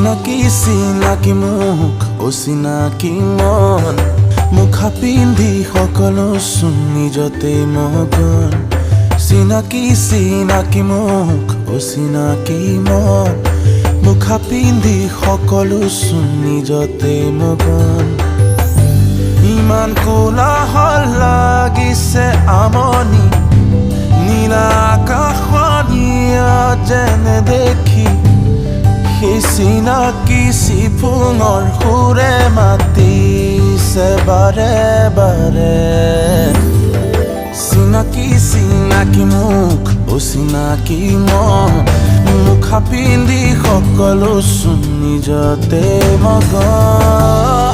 চিনাকি মুখ অচিনাকি মন মুখা পিন্ধি সকলো চোন নিজতে মগন চিনাকি মুখ অচিনাকি মন মুখা পিন্ধি সকলো চোন নিজতে মগন ইমান কোলাহল লাগিছে আমনি নীলা আকাশনীয়া যেনে দেখি সেই চিনাকি চিফুঙৰ সুৰে মাতিছে বাৰে বাৰে চিনাকি মুখ অচিনাকি মন মুখা পিন্ধি সকলো চোন নিজতে মগন